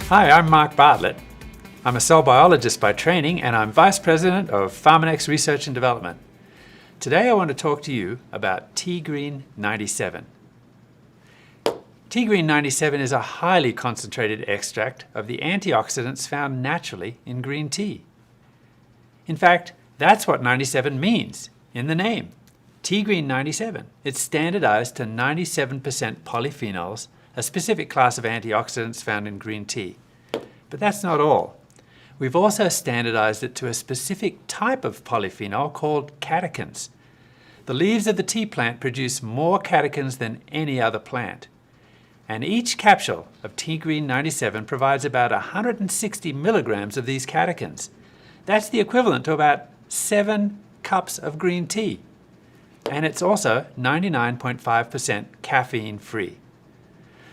Hi, I'm Mark Bartlett. I'm a cell biologist by training and I'm Vice President of Pharmanex Research and Development. Today I want to talk to you about Tegreen 97. Tegreen 97 is a highly concentrated extract of the antioxidants found naturally in green tea. In fact, that's what 97 means in the name. Tegreen 97. It's standardized to 97% polyphenols, a specific class of antioxidants found in green tea. But that's not all. We've also standardized it to a specific type of polyphenol called catechins. The leaves of the tea plant produce more catechins than any other plant. And each capsule of Tegreen 97 provides about 160 milligrams of these catechins. That's the equivalent to about 7 cups of green tea. And it's also 99.5% caffeine-free.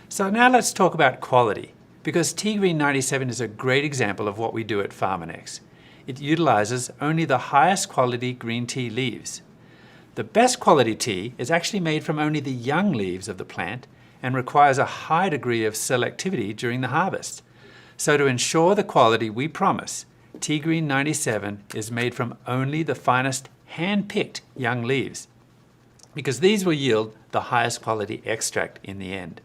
So now let's talk about quality, because Tegreen 97 is a great example of what we do at Pharmanex. It utilizes only the highest quality green tea leaves. The best quality tea is actually made from only the young leaves of the plant and requires a high degree of selectivity during the harvest. So to ensure the quality we promise, Tegreen 97 is made from only the finest hand-picked young leaves, because these will yield the highest quality extract in the end.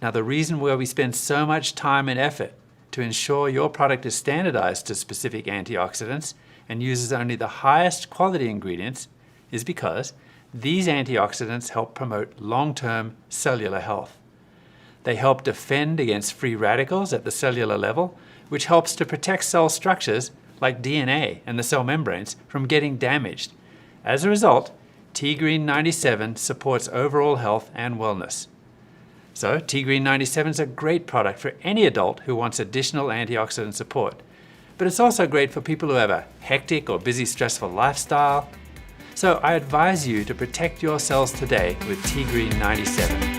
Now, the reason why we spend so much time and effort to ensure your product is standardized to specific antioxidants and uses only the highest quality ingredients is because these antioxidants help promote long-term cellular health. They help defend against free radicals at the cellular level, which helps to protect cell structures like DNA and the cell membranes from getting damaged. As a result, Tegreen 97 supports overall health and wellness. So Tegreen 97 is a great product for any adult who wants additional antioxidant support. But it's also great for people who have a hectic or busy, stressful lifestyle. So I advise you to protect your cells today with Tegreen 97.